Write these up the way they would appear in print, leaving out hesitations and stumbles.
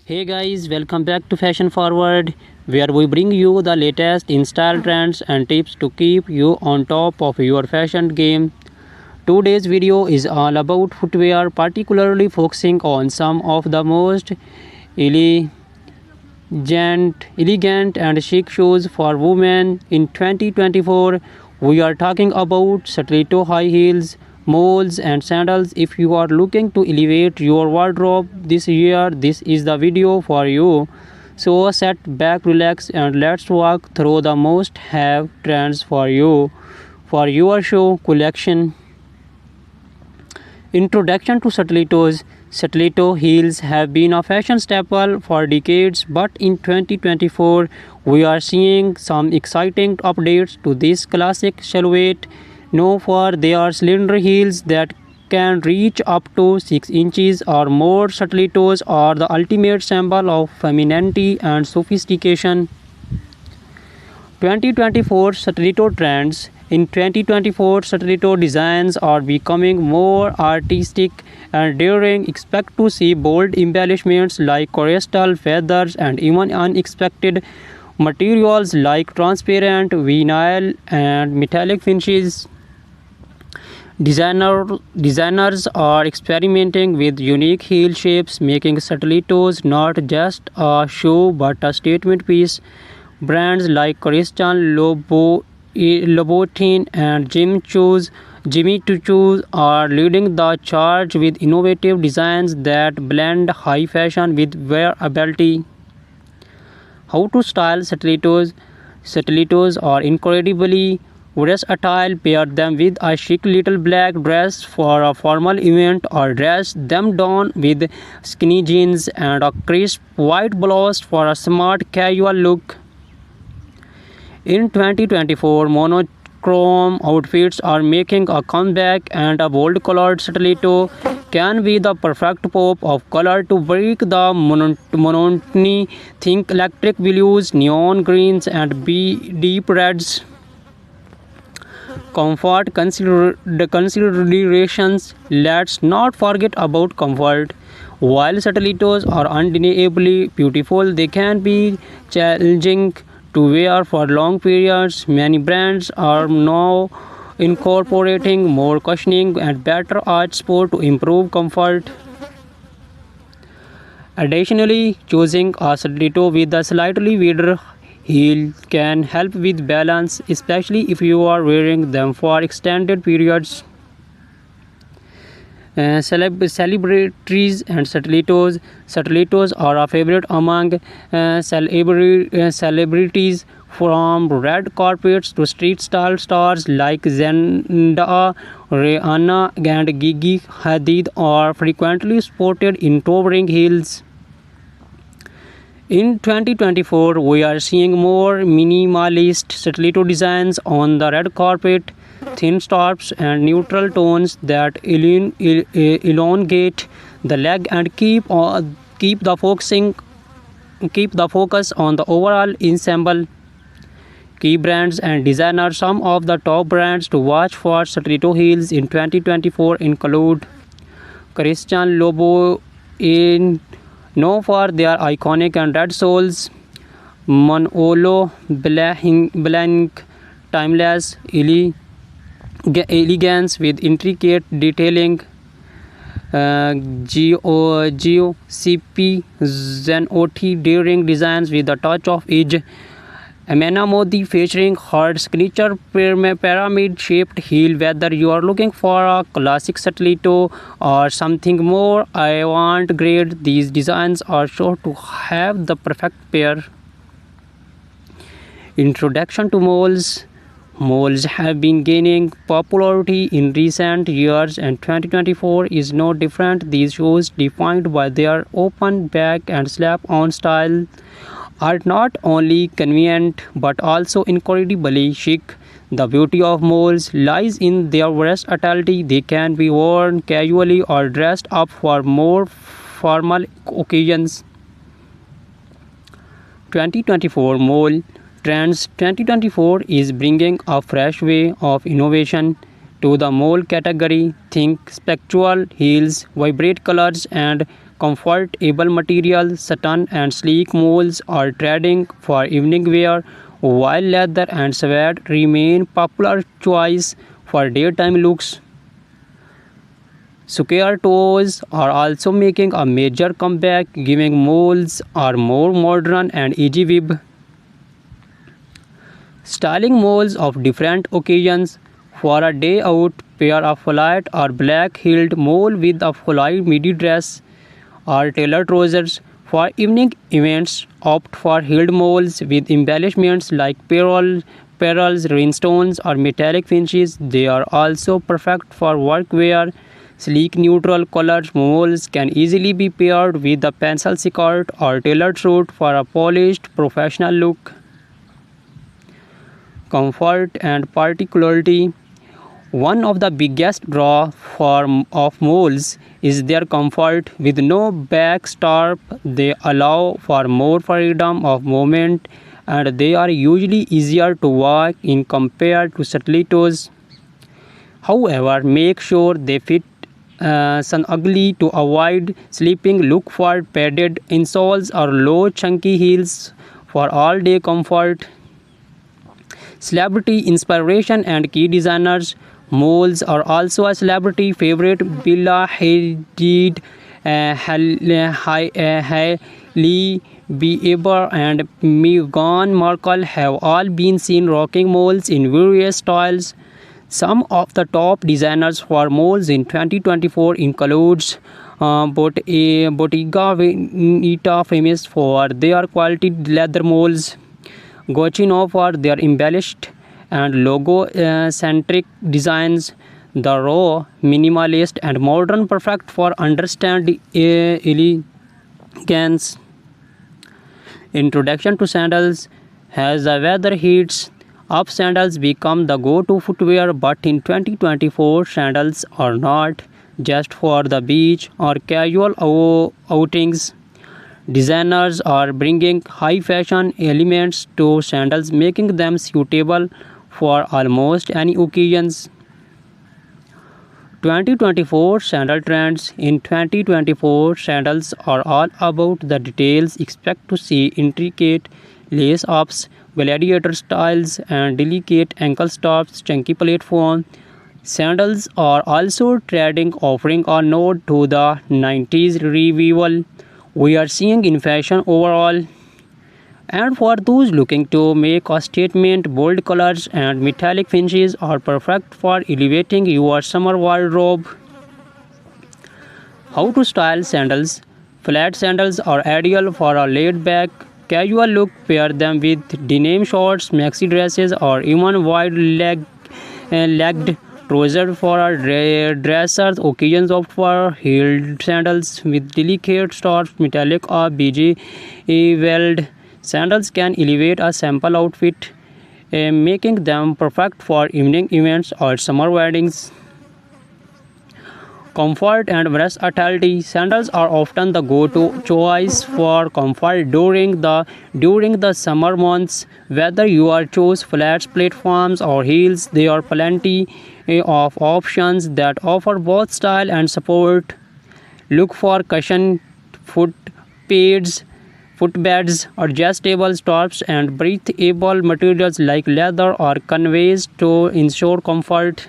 Hey guys, welcome back to Fashion Forward, where we bring you the latest in style trends and tips to keep you on top of your fashion game. Today's video is all about footwear, particularly focusing on some of the most elegant, elegant and chic shoes for women in 2024. We are talking about stiletto high heels, moles, and sandals. If you are looking to elevate your wardrobe this year, this is the video for you. So sit back, relax, and let's walk through the most have trends for you for your show collection. Introduction to stilettos. Stiletto heels have been a fashion staple for decades, but in 2024 we are seeing some exciting updates to this classic silhouette. Known for their slender heels that can reach up to 6 inches or more, stilettos are the ultimate symbol of femininity and sophistication. 2024 stiletto trends. In 2024, stiletto designs are becoming more artistic and daring. Expect to see bold embellishments like crystal feathers and even unexpected materials like transparent vinyl and metallic finishes. Designers are experimenting with unique heel shapes, making stilettos not just a shoe but a statement piece. Brands like Christian Louboutin and Jimmy Choo are leading the charge with innovative designs that blend high fashion with wearability. How to style stilettos? Stilettos are incredibly versatile. Pair them with a chic little black dress for a formal event or dress them down with skinny jeans and a crisp white blouse for a smart casual look. In 2024, monochrome outfits are making a comeback, and a bold colored stiletto can be the perfect pop of color to break the monotony. Think electric blues, neon greens, and deep reds. Comfort considerations. Let's not forget about comfort. While stilettos are undeniably beautiful, they can be challenging to wear for long periods. Many brands are now incorporating more cushioning and better arch support to improve comfort. Additionally, choosing a stiletto with a slightly wider heel can help with balance, especially if you are wearing them for extended periods. Celebrities and stilettos. Stilettos are a favorite among celebrities, from red carpets to street style stars like Zendaya, Rihanna, and Gigi Hadid are frequently sported in towering heels. In 2024, we are seeing more minimalist stiletto designs on the red carpet, thin straps and neutral tones that elongate the leg and keep the focus on the overall ensemble. Key brands and designers. Some of the top brands to watch for stiletto heels in 2024 include Christian Louboutin, known for their iconic and red soles; Manolo Blahnik, timeless elegance with intricate detailing; GOCP Zenotti, daring designs with a touch of edge; Amena Modi, featuring her signature pyramid-shaped heel. Whether you are looking for a classic stiletto or something more avant-garde, these designs are sure to have the perfect pair. Introduction to moles. Moles have been gaining popularity in recent years, and 2024 is no different. These shoes, defined by their open back and slap-on style, are not only convenient but also incredibly chic. The beauty of moles lies in their versatility. They can be worn casually or dressed up for more formal occasions. 2024 Mole Trends. 2024 is bringing a fresh way of innovation to the mole category. Think spectral heels, vibrant colors, and comfortable material, satin and sleek moles are trending for evening wear, while leather and suede remain popular choice for daytime looks. Square toes are also making a major comeback, giving moles are more modern and easy weave. Styling moles of different occasions. For a day out, pair a flat or black-heeled mole with a full midi dress or tailored trousers. For evening events, opt for heeled moles with embellishments like pearls, rhinestones, or metallic finishes. They are also perfect for workwear. Sleek neutral colored moles can easily be paired with a pencil skirt or tailored suit for a polished professional look. Comfort and particularity. One of the biggest draw of moles is their comfort. With no back strap, they allow for more freedom of movement and they are usually easier to walk in compared to stilettos. However, make sure they fit snugly to avoid slipping. Look for padded insoles or low chunky heels for all-day comfort. Celebrity inspiration and key designers. Moles are also a celebrity favorite. Bella Hadid, Hailey Bieber, and Meghan Markle have all been seen rocking moles in various styles. Some of the top designers for moles in 2024 includes Bottega Veneta, famous for their quality leather moles. Gucci for their embellished and logo-centric designs. The raw, minimalist, and modern, perfect for understand elegance. Introduction to sandals. As the weather heats up, sandals become the go-to footwear, but in 2024, sandals are not just for the beach or casual outings. Designers are bringing high fashion elements to sandals, making them suitable for almost any occasions. 2024 sandal trends. In 2024, sandals are all about the details. Expect to see intricate lace ups, gladiator styles, and delicate ankle stops, chunky platform. Sandals are also trending, offering a nod to the 90s revival we are seeing in fashion overall. And for those looking to make a statement, bold colors and metallic finishes are perfect for elevating your summer wardrobe. How to style sandals. Flat sandals are ideal for a laid-back, casual look. Pair them with denim shorts, maxi dresses, or even wide-legged trousers for a dressers. Occasions opt for heeled sandals with delicate straps, metallic or beige weld. Sandals can elevate a simple outfit, making them perfect for evening events or summer weddings. Comfort and versatility. Sandals are often the go-to choice for comfort during the summer months. Whether you are choose flats, platforms, or heels, there are plenty of options that offer both style and support. Look for cushion foot pads, footbeds, adjustable straps, and breathable materials like leather or canvas to ensure comfort.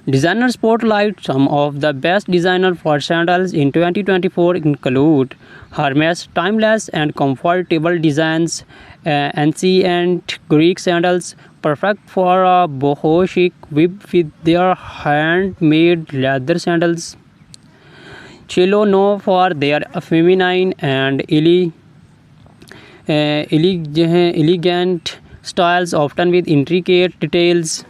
Designer spotlight. Some of the best designers for sandals in 2024 include Hermes. Timeless and comfortable designs. Ancient Greek sandals, perfect for a boho chic with their handmade leather sandals. Cello known for their feminine and elegant styles, often with intricate details.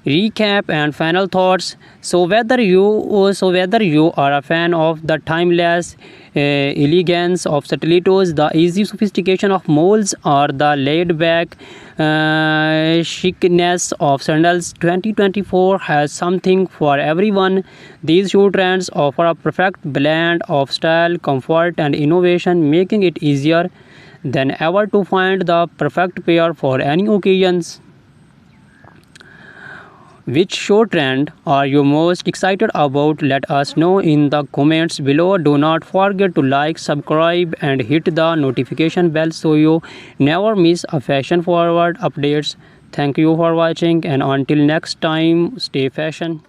Recap and final thoughts. So whether you are a fan of the timeless elegance of stilettos, the easy sophistication of molds, or the laid-back chicness of sandals, 2024 has something for everyone. These shoe trends offer a perfect blend of style, comfort, and innovation, making it easier than ever to find the perfect pair for any occasions. Which show trend are you most excited about? Let us know in the comments below. Do not forget to like, subscribe and hit the notification bell so you never miss a fashion forward updates. Thank you for watching and until next time, stay fashion.